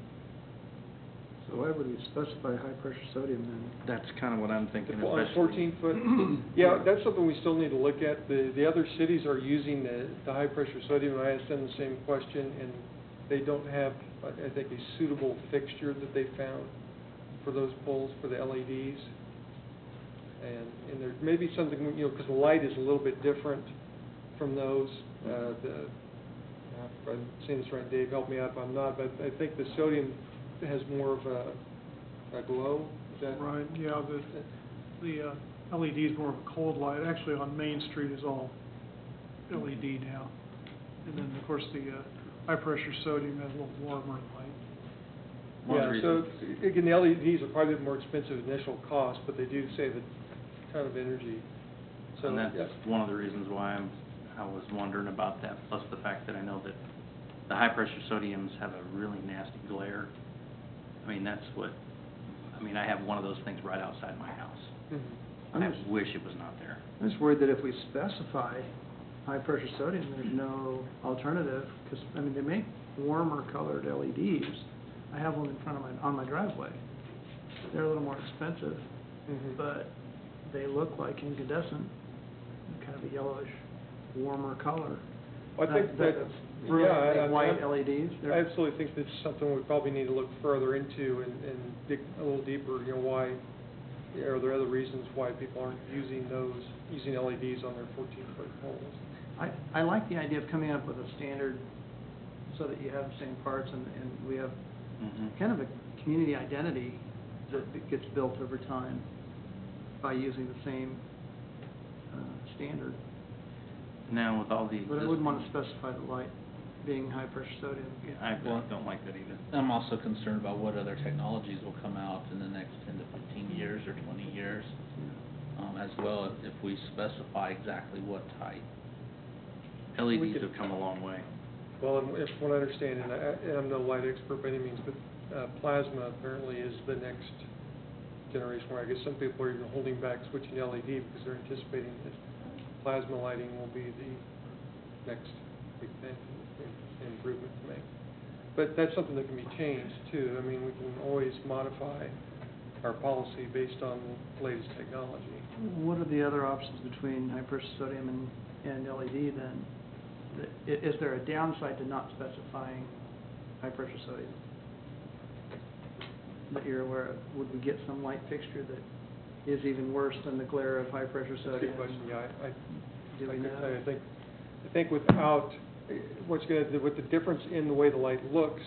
Speaker 2: So why would we specify high-pressure sodium then?
Speaker 7: That's kind of what I'm thinking,
Speaker 10: On
Speaker 7: especially.
Speaker 10: 14-foot, yeah, that's something we still need to look at. The other cities are using the high-pressure sodium, and I asked them the same question, and they don't have, I think, a suitable fixture that they found for those poles, for the LEDs. And there may be something, you know, because the light is a little bit different from those. If I'm saying this right, Dave, help me out if I'm not, but I think the sodium has more of a glow. Is that
Speaker 11: Right, yeah, the LED is more of a cold light. Actually, on Main Street is all LED now. And then, of course, the high-pressure sodium has a little warmer light.
Speaker 7: One of the
Speaker 10: Yeah, so
Speaker 7: reasons-
Speaker 10: again, the LEDs are probably the more expensive initial cost, but they do save a ton of energy. So,
Speaker 7: And that's
Speaker 10: yeah.
Speaker 7: one of the reasons why I was wondering about that, plus the fact that I know that the high-pressure sodiums have a really nasty glare. I mean, I have one of those things right outside my house.
Speaker 10: Mhm.
Speaker 7: I wish it was not there.
Speaker 2: I'm just worried that if we specify high-pressure sodium, there's no alternative, because, I mean, they make warmer colored LEDs. I have one in front of on my driveway. They're a little more expensive,
Speaker 10: Mhm.
Speaker 2: but they look like incandescent, kind of a yellowish, warmer color.
Speaker 10: Well, I think
Speaker 2: That's
Speaker 10: yeah,
Speaker 2: brilliant, white LEDs.
Speaker 10: I absolutely think that's something we probably need to look further into and dig a little deeper, you know, why, are there other reasons why people aren't using LEDs on their 14-foot poles?
Speaker 2: I like the idea of coming up with a standard so that you have the same parts and we have kind of a community identity that gets built over time by using the same standard.
Speaker 7: Now, with all the
Speaker 2: But I wouldn't want to specify the light being high-pressure sodium.
Speaker 7: Yeah, I don't like that either.
Speaker 1: I'm also concerned about what other technologies will come out in the next 10 to 15 years or 20 years, as well if we specify exactly what type.
Speaker 7: LEDs have come a long way.
Speaker 10: Well, and if what I understand, and I'm no light expert by any means, but plasma apparently is the next generation, where I guess some people are even holding back switching to LED because they're anticipating that plasma lighting will be the next big thing, improvement to make. But that's something that can be changed too. I mean, we can always modify our policy based on the latest technology.
Speaker 2: What are the other options between high-pressure sodium and LED then? Is there a downside to not specifying high-pressure sodium that you're aware of? Would we get some light fixture that is even worse than the glare of high-pressure
Speaker 10: That's a
Speaker 2: sodium?
Speaker 10: good question. Yeah, I
Speaker 2: Do we
Speaker 10: could
Speaker 2: know?
Speaker 10: tell you. I think without with the difference in the way the light looks,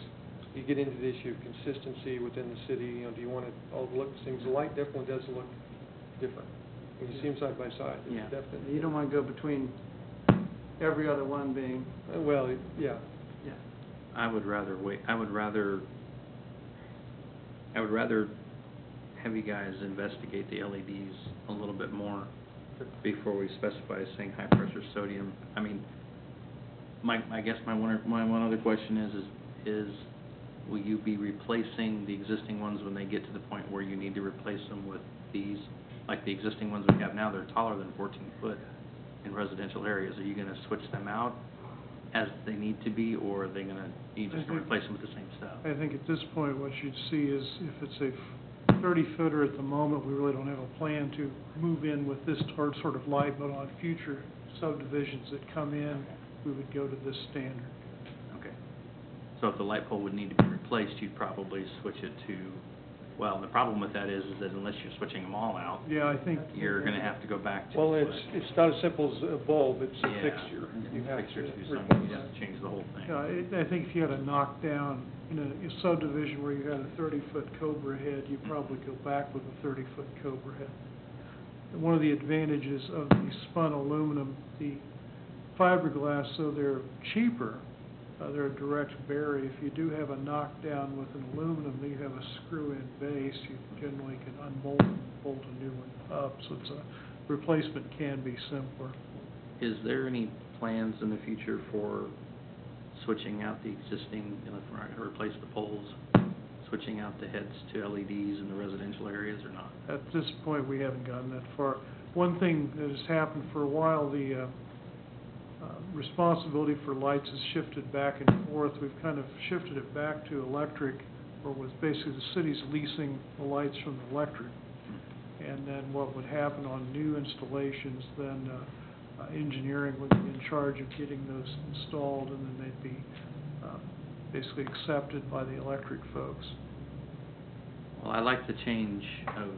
Speaker 10: you get into the issue of consistency within the city. You know, do you want it all to look the same? The light definitely does look different when you see them side by side.
Speaker 7: Yeah.
Speaker 10: Definitely.
Speaker 2: You don't want to go between every other one being,
Speaker 10: Well, yeah.
Speaker 2: yeah.
Speaker 7: I would rather wait. I would rather have you guys investigate the LEDs a little bit more before we specify saying high pressure sodium. I mean, I guess my one other question is will you be replacing the existing ones when they get to the point where you need to replace them with these? Like the existing ones we have now, they're taller than 14 foot in residential areas. Are you going to switch them out as they need to be, or are they going to, you just going to replace them with the same stuff?
Speaker 11: I think at this point, what you'd see is if it's a 30-footer at the moment, we really don't have a plan to move in with this sort of light, but on future subdivisions that come in, we would go to this standard.
Speaker 7: Okay. So if the light pole would need to be replaced, you'd probably switch it to, well, the problem with that is that unless you're switching them all out,
Speaker 11: Yeah, I think.
Speaker 7: you're going to have to go back to.
Speaker 10: Well, it's not as simple as a bulb. It's a
Speaker 7: Yeah.
Speaker 10: fixture. You have
Speaker 7: Fixture
Speaker 10: to
Speaker 7: to something,
Speaker 10: replace.
Speaker 7: you have to change the whole thing.
Speaker 11: I think if you had a knockdown in a subdivision where you had a 30-foot Cobra head, you'd probably go back with a 30-foot Cobra head. And one of the advantages of the spun aluminum, the fiberglass, so they're cheaper, they're a direct bury. If you do have a knockdown with an aluminum, you have a screw-in base, you generally can unbolt and bolt a new one up, so it's a replacement can be simpler.
Speaker 7: Is there any plans in the future for switching out the existing, if we're not gonna replace the poles, switching out the heads to LEDs in the residential areas or not?
Speaker 11: At this point, we haven't gotten that far. One thing that has happened for a while, the responsibility for lights has shifted back and forth. We've kind of shifted it back to electric, or was basically the city's leasing the lights from the electric. And then what would happen on new installations, then engineering would be in charge of getting those installed, and then they'd be basically accepted by the electric folks.
Speaker 7: Well, I like the change of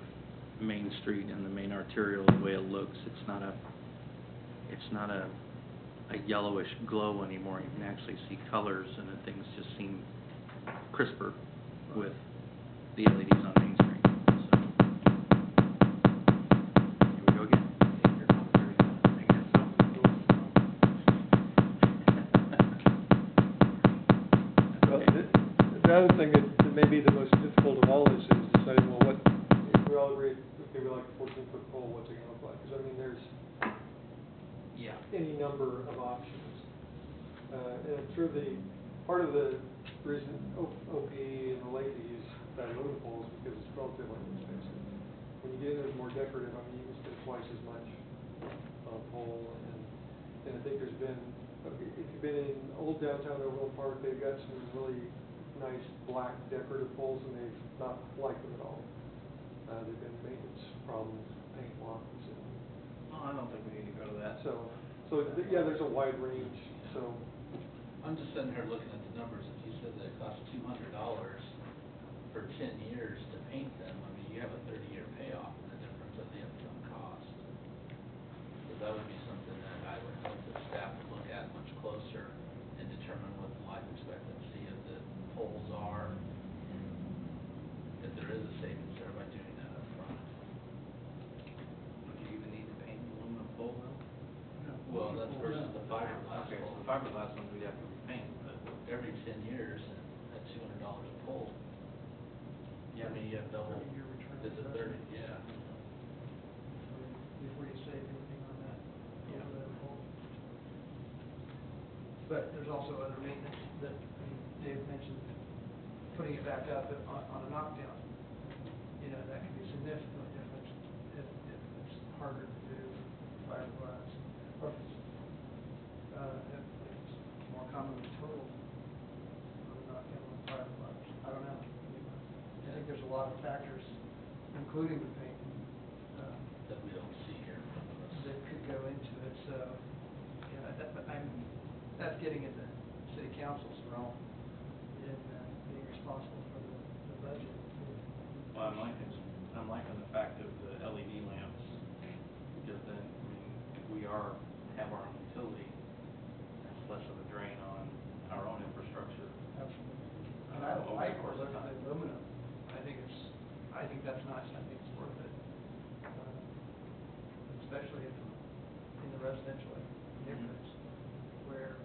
Speaker 7: Main Street and the main arterial, the way it looks. It's not a yellowish glow anymore. You can actually see colors, and then things just seem crisper with the LEDs on Main Street. So, here we go again. Your commentary, make yourself
Speaker 10: Well, the other thing that may be the most difficult of all is deciding, well, what, if we all agree, okay, we like a 14-foot pole, what's it gonna look like? Because, I mean, there's any number of options. And through part of the reason OP and the lake use that aluminum poles because it's relatively inexpensive. When you get into the more decorative, I mean, you can spend twice as much on a pole. And I think there's been, if you've been in old downtown Overland Park, they've got some really nice black decorative poles, and they've not liked them at all. They've been maintenance problems, paint blocks.
Speaker 1: I don't think we need to go to that.
Speaker 10: So yeah, there's a wide range, so.
Speaker 1: I'm just sitting here looking at the numbers. If you said that it costs $200 for 10 years to paint them, I mean, you have a 30-year payoff in the difference of the upfront cost. So that would be something that I would hope that staff would look at much closer and determine what the life expectancy of the poles are, if there is a savings there by doing that upfront.
Speaker 7: Would you even need to paint an aluminum pole though?
Speaker 1: Well, that's versus the fiberglass
Speaker 7: Okay, so
Speaker 1: pole.
Speaker 7: the fiberglass ones we'd have to repaint, but
Speaker 1: Every 10 years at $200 a pole. I mean, you have double,
Speaker 2: 30-year return on
Speaker 1: it's a 30,
Speaker 2: investment.
Speaker 1: yeah.
Speaker 2: Before you save anything on that, pole. But there's also other maintenance that, I mean, Dave mentioned, putting it back up on a knockdown. You know, that can be significantly different if it's harder to do fiberglass, or if it's more commonly totaled on a knockdown on fiberglass. I don't know. I think there's a lot of factors, including the paint,
Speaker 1: That we don't see here in front of us.
Speaker 2: that could go into it, so, yeah, that's getting into city council's realm in being responsible for the budget.
Speaker 7: well, I'm liking the fact of the LED lamps, because then, I mean, if we have our own utility, that's less of a drain on our own infrastructure.
Speaker 2: Absolutely. And I
Speaker 7: Over the
Speaker 2: like
Speaker 7: course
Speaker 2: the
Speaker 7: of
Speaker 2: look of
Speaker 7: time.
Speaker 2: the aluminum. I think that's nice. I think it's worth it. Especially in the residential neighborhoods where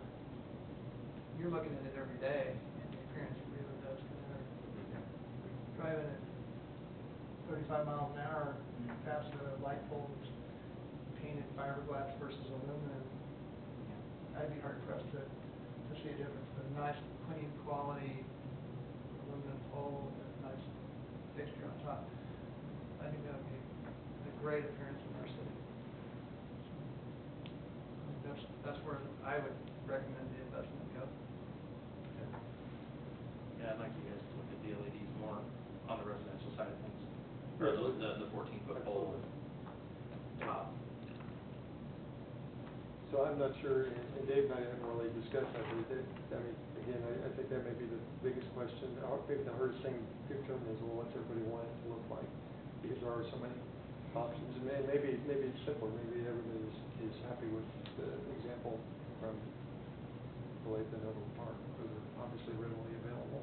Speaker 2: you're looking at it every day and the appearance really does matter. Driving at 35 miles an hour past a light pole that's painted fiberglass versus aluminum, I'd be hard pressed to see a difference. But a nice, clean, quality aluminum pole with a nice fixture on top, I think that would be a great appearance in our city. So, that's where I would recommend the investment go.
Speaker 7: Yeah, I'd like you guys to look at the LEDs more on the residential side of things, or the 14-foot pole top.
Speaker 10: So I'm not sure, and Dave and I haven't really discussed that, but I mean, again, I think that may be the biggest question. Maybe the hardest thing to determine is, well, what's everybody want it to look like? Because there are so many options, and maybe it's simpler. Maybe everybody is happy with the example from the Lake and Overland Park, because they're obviously readily available.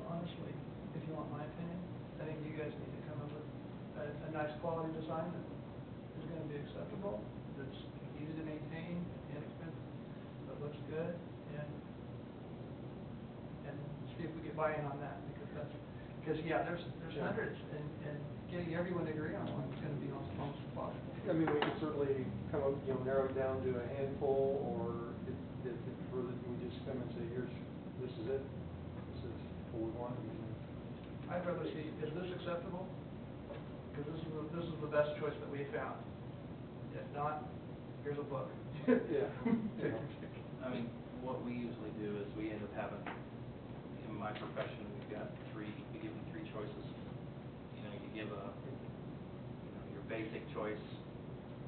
Speaker 2: Honestly, if you want my opinion, I think you guys need to come up with a nice quality design that is going to be acceptable, that's easy to maintain, inexpensive, that looks good, and buy-in on that, because, yeah, there's hundreds, and getting everyone to agree on one is gonna be almost impossible.
Speaker 10: I mean, we could certainly come up, narrow it down to a handful, or if it further, we just come and say, this is it. This is what we want.
Speaker 2: I'd rather see, is this acceptable? Because this is the best choice that we found. If not, here's a book.
Speaker 10: Yeah.
Speaker 7: I mean, what we usually do is we end up having, in my profession, we give them three choices. You give your basic choice,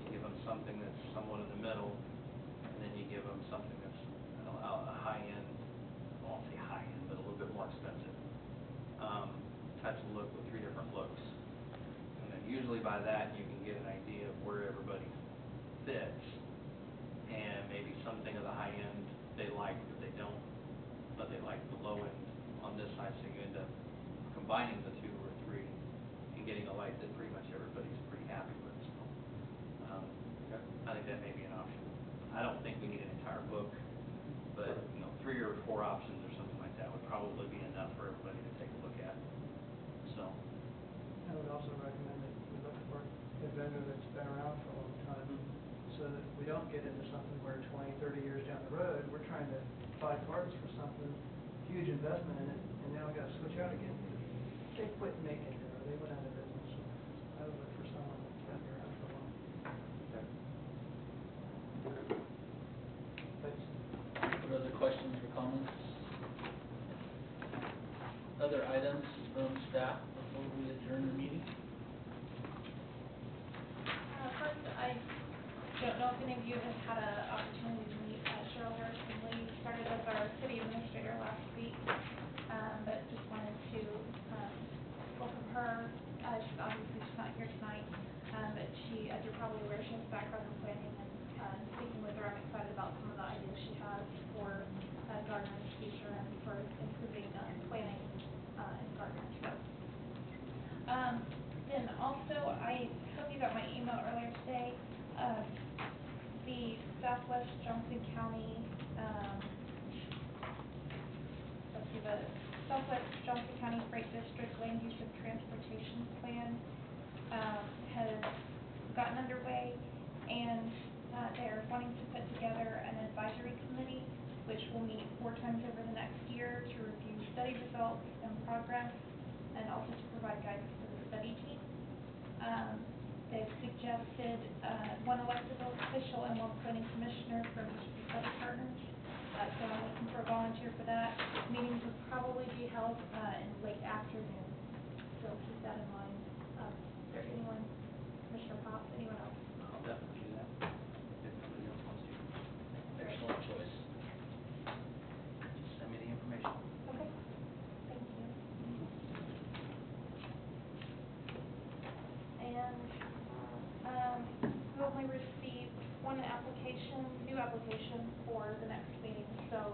Speaker 7: you give them something that's somewhat in the middle, and then you give them something that's a high-end, I won't say high-end, but a little bit more expensive, types of look with three different looks. And then usually by that, you can get an idea of where everybody fits, and maybe something of the high end they like, but they don't, but they like the low end on this side, so you end up combining the two or three and getting a light that pretty much everybody's pretty happy with. So, I think that may be an option. I don't think we need an entire book, but, 3 or 4 options or something like that would probably be enough for everybody to take a look at. So,
Speaker 2: I would also recommend that we look for a vendor that's been around for a long time, so that we don't get into something where 20, 30 years down the road, we're trying to buy parts for something, huge investment in it, and now we gotta switch out again. They quit making it, or they went out of business. So I would look for someone that's been around for a long time.
Speaker 10: Thanks.
Speaker 1: What other questions or comments? Other items from staff before we adjourn the meeting?
Speaker 8: First, I don't know if any of you have had an opportunity to meet Cheryl Harrison Lee, started as our city administrator last week, but just wanted to welcome her. She's not here tonight, but she, as you're probably aware, she has a background in planning, and speaking with her, I'm excited about some of the ideas she has for Gardner's future and for improving planning in Gardner. So, then also, I hope you got my email earlier today. The Southwest Johnson County, the Southwest Johnson County Freight District Land Use and Transportation Plan has gotten underway, and they're wanting to put together an advisory committee, which will meet 4 times over the next year to review study results and progress, and also to provide guidance to the study team. They've suggested 1 elected official and 1 planning commissioner from each of the study partners. So I'm looking for a volunteer for that. Meetings will probably be held in late afternoon, so keep that in mind. Is there anyone, Commissioner Pop, anyone else?
Speaker 7: I'll definitely do that, if nobody else wants to.
Speaker 1: Excellent choice.
Speaker 7: Just send me the information.
Speaker 8: Okay, thank you. And we only received 1 new application for the next meeting, so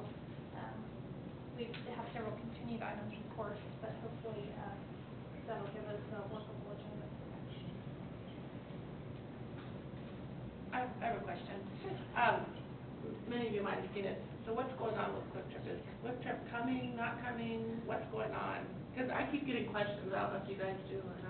Speaker 8: we have several continued items, of course, but hopefully that'll give us a workable agenda for next year.
Speaker 12: I have a question. Many of you might have seen it. So what's going on with Quick Trip? Is Quick Trip coming, not coming? What's going on? Because I keep getting questions. I don't know if you guys do or not.